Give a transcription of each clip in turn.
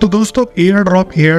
तो दोस्तों air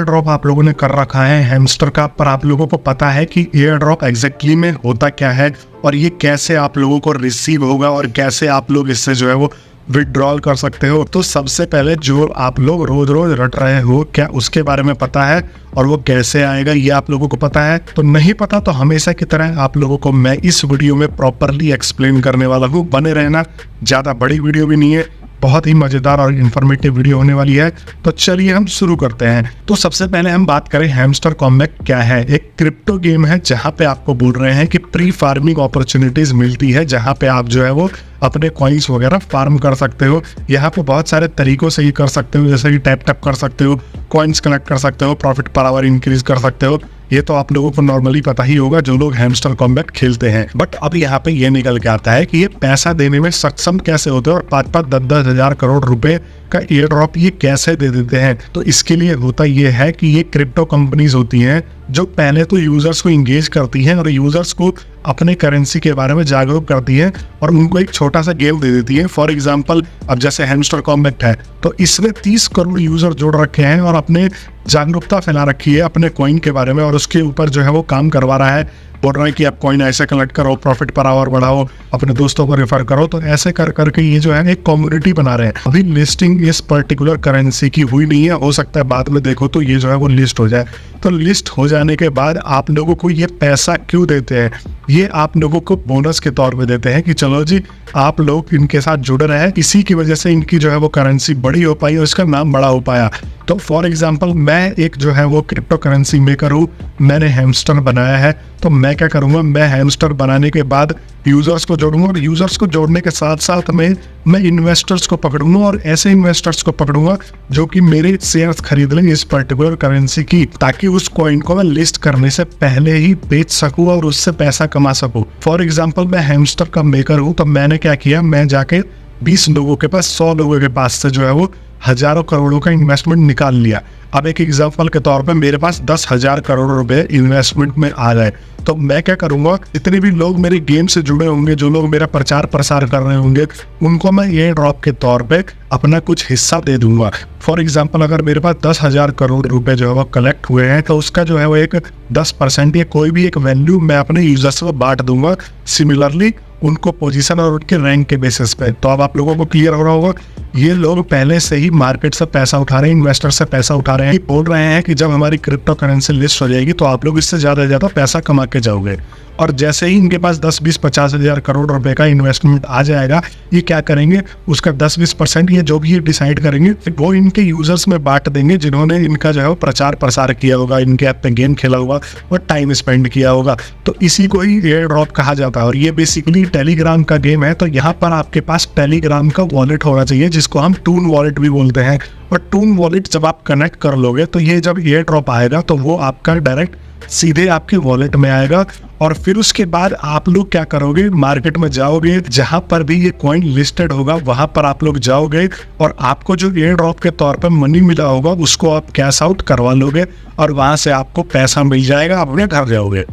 drop आप लोगों ने कर रखा है हैमस्टर का, पर आप लोगों को पता है कि एयर ड्रॉप एग्जैक्टली में होता क्या है और ये कैसे आप लोगों को रिसीव होगा और कैसे आप लोग इससे जो है वो विड्रॉल कर सकते हो। तो सबसे पहले जो आप लोग रोज रोज रट रहे हो, क्या उसके बारे में पता है और वो कैसे आएगा ये आप लोगों को पता है? तो नहीं पता तो हमेशा की तरह आप लोगों को मैं इस वीडियो में प्रॉपरली एक्सप्लेन करने वाला हूँ। बने रहना, ज़्यादा बड़ी वीडियो भी नहीं है, बहुत ही मजेदार और इन्फॉर्मेटिव वीडियो होने वाली है। तो चलिए हम शुरू करते हैं। तो सबसे पहले हम बात करें हैमस्टर कॉम्बैट क्या है। एक क्रिप्टो गेम है जहां पे आपको बोल रहे हैं कि प्री फार्मिंग अपॉर्चुनिटीज मिलती है, जहां पे आप जो है वो अपने कॉइन्स वगैरह फार्म कर सकते हो। यहाँ पे बहुत सारे तरीकों से ये कर सकते हो, जैसे कि टैप टैप कर सकते हो, कॉइन्स कलेक्ट कर सकते हो, प्रॉफिट पर आवर इंक्रीज कर सकते हो। ये तो आप लोगों को नॉर्मली पता ही होगा जो लोग हैमस्टर कॉम्बैट खेलते हैं। बट अब यहाँ पे ये निकल के आता है कि ये पैसा देने में सक्षम कैसे होते हैं और 5-5, 10-10 हजार करोड़ रुपए का एयर ड्रॉप ये कैसे दे देते हैं। तो इसके लिए होता ये है कि ये क्रिप्टो कंपनीज होती हैं जो पहले तो यूजर्स को इंगेज करती हैं और यूजर्स को अपने करेंसी के बारे में जागरूक करती है और उनको एक छोटा सा गेम दे देती है। फॉर एग्जांपल अब जैसे हैमस्टर कॉम्बैट है तो इसमें 30 करोड़ यूजर जोड़ रखे हैं और अपने जागरूकता फैला रखी है अपने कॉइन के बारे में और उसके ऊपर जो है वो काम करवा रहा है, बोल रहा है कि आप कॉइन ऐसे कलेक्ट करो, प्रॉफिट पर आवर बढ़ाओ, अपने दोस्तों को रेफर करो। तो ऐसे कर करके ये जो है एक कम्युनिटी बना रहे हैं। अभी लिस्टिंग इस पर्टिकुलर करेंसी की हुई नहीं है, हो सकता है बाद में देखो तो ये जो है वो लिस्ट हो जाए। तो लिस्ट हो जाने के बाद आप लोगों को ये पैसा क्यों देते हैं? ये आप लोगों को बोनस के तौर पे देते हैं कि चलो जी आप लोग इनके साथ जुड़े रहे, इसी की वजह से इनकी जो है वो करेंसी बड़ी हो पाई और इसका नाम बड़ा हो पाया। तो फॉर एग्जांपल मैं एक जो है वो क्रिप्टो करेंसी मेकर हूँ, मैंने हैमस्टर बनाया है। तो मैं क्या करूँगा, मैं हैमस्टर बनाने के बाद यूजर्स को जोड़ूंगा और यूजर्स को जोड़ने के साथ साथ में मैं इन्वेस्टर्स को पकड़ूंगा और ऐसे इन्वेस्टर्स को पकड़ूंगा जो कि मेरे शेयर्स खरीद लें इस पर्टिकुलर करेंसी की, ताकि उस कॉइन को मैं लिस्ट करने से पहले ही बेच सकूं और उससे पैसा कमा सकूं। फॉर एग्जांपल मैं हैमस्टर का मेकर हूं, तो मैंने क्या किया, मैं जाके 20 लोगों के पास, 100 लोगों के पास से जो है वो हजारों करोड़ों का इन्वेस्टमेंट निकाल लिया। अब एक एग्जांपल के तौर पे मेरे पास 10,000 करोड़ रुपए इन्वेस्टमेंट में आ गए, तो मैं क्या करूंगा, जितने भी लोग मेरे गेम से जुड़े होंगे, जो लोग मेरा प्रचार प्रसार कर रहे होंगे, उनको मैं ये ड्रॉप के तौर पे अपना कुछ हिस्सा दे दूंगा। फॉर एग्जांपल अगर मेरे पास 10,000 करोड़ रुपए जो है वो कलेक्ट हुए हैं, तो उसका जो है वो एक 10% या कोई भी एक वैल्यू मैं अपने यूजर्स को बांट दूंगा, सिमिलरली उनको पोजीशन और उनके रैंक के बेसिस पे। तो अब आप लोगों को क्लियर हो रहा होगा, ये लोग पहले से ही मार्केट से पैसा उठा रहे हैं, इन्वेस्टर से पैसा उठा रहे हैं, बोल रहे हैं कि जब हमारी क्रिप्टो करेंसी लिस्ट हो जाएगी तो आप लोग इससे ज्यादा से ज्यादा पैसा कमा के जाओगे। और जैसे ही इनके पास 10, 20, 50 हजार करोड़ रुपए का इन्वेस्टमेंट आ जाएगा, ये क्या करेंगे, उसका 10-20% ये जो भी ये डिसाइड करेंगे वो इनके यूजर्स में बांट देंगे, जिन्होंने इनका जो है वो प्रचार प्रसार किया होगा, इनके ऐप पे गेम खेला होगा और टाइम स्पेंड किया होगा। तो इसी को ही एयर ड्रॉप कहा जाता है और ये बेसिकली टेलीग्राम का गेम है। तो यहाँ पर आपके पास टेलीग्राम का वॉलेट होना चाहिए, जिसको हम टून वॉलेट भी बोलते हैं। और टून वॉलेट जब आप कनेक्ट कर लोगे तो ये जब एयर ड्रॉप आएगा तो वो आपका डायरेक्ट सीधे आपके वॉलेट में आएगा और फिर उसके बाद आप लोग क्या करोगे, मार्केट में जाओगे, जहां पर भी ये कॉइन लिस्टेड होगा वहां पर आप लोग जाओगे और आपको जो एयर ड्रॉप के तौर पर मनी मिला होगा उसको आप कैश आउट करवा लोगे और वहां से आपको पैसा मिल जाएगा, अपने घर जाओगे।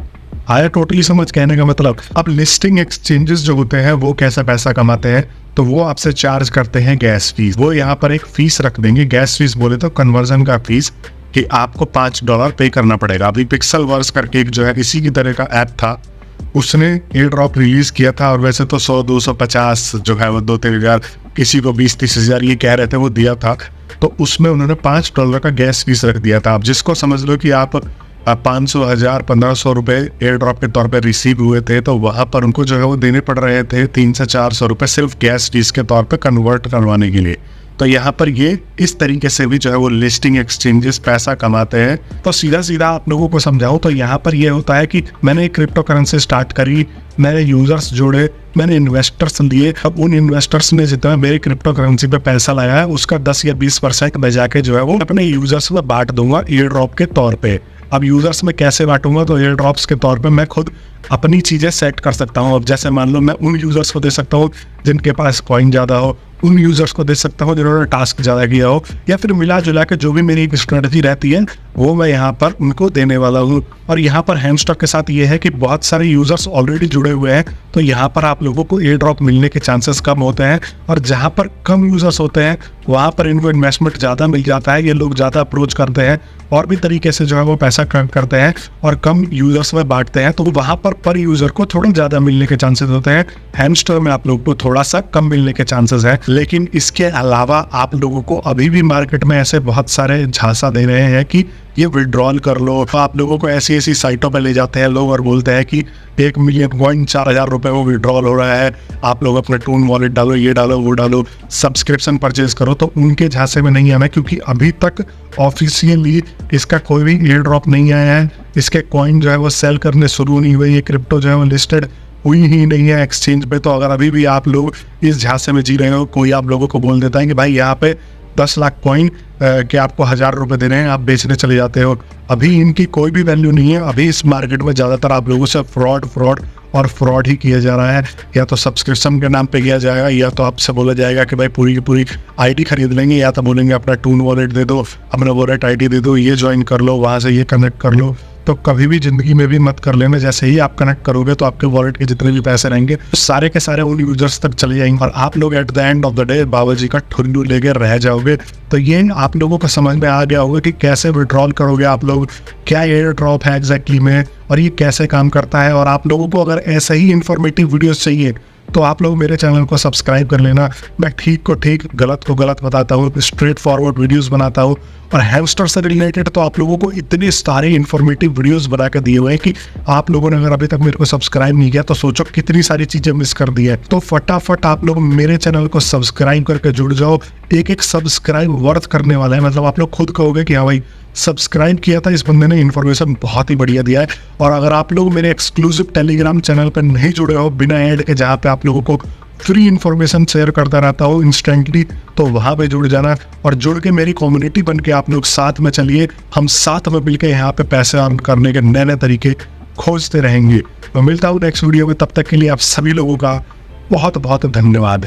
आया टोटली समझ कहने का मतलब? अब लिस्टिंग एक्सचेंजेस जो होते हैं वो कैसा पैसा कमाते हैं, तो वो आपसे चार्ज करते हैं गैस फीस। वो यहाँ पर एक फीस रख देंगे, गैस फीस बोले तो कन्वर्जन का फीस, कि आपको $5 पे करना पड़ेगा। अभी पिक्सल वर्स करके एक जो है इसी की तरह का ऐप था, उसने एयर ड्रॉप रिलीज किया था और वैसे तो 100, 250 जो है वो 2-3 हजार, किसी को 20-30 हजार ये कह रहे थे वो दिया था। तो उसमें उन्होंने $5 का गैस फीस रख दिया था। आप जिसको समझ लो कि आप 500, 1000, 1500 रुपए एयर ड्रॉप के तौर पे रिसीव हुए थे, तो वहां पर उनको जो है वो देने पड़ रहे थे 300 से 400 रुपए सिर्फ गैस फीस के तौर पे कन्वर्ट करवाने के लिए। तो यहाँ पर ये इस तरीके से भी जो है वो लिस्टिंग एक्सचेंजेस पैसा कमाते हैं। तो सीधा सीधा आप लोगों को समझाऊं तो यहाँ पर ये होता है कि मैंने एक क्रिप्टो करेंसी स्टार्ट करी, मैंने यूजर्स जोड़े, मैंने इन्वेस्टर्स लिए। अब उन इन्वेस्टर्स ने जितना मेरे क्रिप्टो करेंसी पे पैसा लगाया है उसका 10 या 20% मैं जाके जो है वो अपने यूजर्स में बांट दूंगा एयर ड्रॉप के तौर पे। अब यूजर्स में कैसे बांटूंगा, तो एयर ड्रॉप्स के तौर पे मैं खुद अपनी चीजें सेट कर सकता हूँ। अब जैसे मान लो मैं उन यूजर्स को दे सकता हूँ जिनके पास कॉइन ज्यादा हो, उन यूजर्स को दे सकता हूँ जिन्होंने टास्क ज़्यादा किया हो, या फिर मिला जुला के जो भी मेरी एक स्ट्रेटजी रहती है वो मैं यहाँ पर उनको देने वाला हूँ। और यहाँ पर हैमस्टर के साथ ये है कि बहुत सारे यूजर्स ऑलरेडी जुड़े हुए हैं, तो यहाँ पर आप लोगों को एयर ड्रॉप मिलने के चांसेस कम होते हैं। और जहाँ पर कम यूजर्स होते हैं वहाँ पर इनको इन्वेस्टमेंट ज़्यादा मिल जाता है, ये लोग ज़्यादा अप्रोच करते हैं और भी तरीके से जो है वो पैसा करते हैं और कम यूजर्स में बांटते हैं, तो वहाँ पर यूजर को थोड़ा ज़्यादा मिलने के चांसेस होते हैं। हैमस्टर में आप लोगों को थोड़ा सा कम मिलने के चांसेस हैं। लेकिन इसके अलावा आप लोगों को अभी भी मार्केट में ऐसे बहुत सारे झांसा दे रहे हैं कि ये विड्रॉल कर लो। तो आप लोगों को ऐसी ऐसी साइटों पे ले जाते हैं लोग और बोलते हैं कि 1 मिलियन कॉइन 4,000 रुपए में विड्रॉल हो रहा है, आप लोग अपने टून वॉलेट डालो, ये डालो, वो डालो, सब्सक्रिप्शन परचेज करो। तो उनके झांसे में नहीं आना, क्योंकि अभी तक ऑफिशियली इसका कोई भी एयर ड्रॉप नहीं आया है। इसके कॉइन जो है वो सेल करने शुरू नहीं हुए, ये क्रिप्टो जो है वो लिस्टेड हुई ही नहीं है एक्सचेंज पे। तो अगर अभी भी आप लोग इस झांसे में जी रहे हो, कोई आप लोगों को बोल देता है कि भाई यहाँ पे 10 लाख कॉइन कि आपको 1,000 रुपए देने हैं, आप बेचने चले जाते हो, अभी इनकी कोई भी वैल्यू नहीं है। अभी इस मार्केट में ज़्यादातर आप लोगों से फ्रॉड ही किया जा रहा है। या तो सब्सक्रिप्शन के नाम पे किया जाएगा, या तो आपसे बोला जाएगा कि भाई पूरी की पूरी आईडी खरीद लेंगे, या तो बोलेंगे अपना टून वॉलेट दे दो, अपना वॉलेट आईडी दे दो, ये ज्वाइन कर लो, वहाँ से ये कनेक्ट कर लो। तो कभी भी जिंदगी में भी मत कर लेना। जैसे ही आप कनेक्ट करोगे तो आपके वॉलेट के जितने भी पैसे रहेंगे सारे के सारे उन यूजर्स तक चले जाएंगे और आप लोग at the end of the day Baba ji का ठुल्लू लेके रह जाओगे। तो ये आप लोगों को समझ में आ गया होगा कि कैसे विड्रॉल करोगे आप लोग, क्या एयर ड्रॉप है एग्जैक्टली में, और ये कैसे काम करता है। और आप लोगों को अगर ऐसे ही इंफॉर्मेटिव वीडियोस चाहिए तो आप लोग मेरे चैनल को सब्सक्राइब कर लेना। मैं ठीक को ठीक, गलत को गलत बताता हूँ, स्ट्रेट फॉरवर्ड वीडियोस बनाता हूँ। और हैमस्टर से रिलेटेड तो आप लोगों को इतनी सारी इंफॉर्मेटिव वीडियोस बना के दिए हुए हैं कि आप लोगों ने अगर अभी तक मेरे को सब्सक्राइब नहीं किया तो सोचो कितनी सारी चीज़ें मिस कर दी है। तो फटाफट आप लोग मेरे चैनल को सब्सक्राइब करके जुड़ जाओ। एक सब्सक्राइब वर्थ करने वाला है, मतलब आप लोग खुद कहोगे कि हाँ भाई सब्सक्राइब किया था, इस बंदे ने इन्फॉर्मेशन बहुत ही बढ़िया दिया है। और अगर आप लोग मेरे एक्सक्लूसिव टेलीग्राम चैनल पर नहीं जुड़े हो बिना ऐड के, जहाँ पे आप लोगों को फ्री इन्फॉर्मेशन शेयर करता रहता हो इंस्टेंटली, तो वहाँ पे जुड़ जाना और जुड़ के मेरी कम्युनिटी बन के आप लोग साथ में चलिए। हम साथ में मिलकर यहाँ पे पैसे अर्न करने के नए नए तरीके खोजते रहेंगे। मैं मिलता हूँ नेक्स्ट वीडियो में, तब तक के लिए आप सभी लोगों का बहुत बहुत धन्यवाद।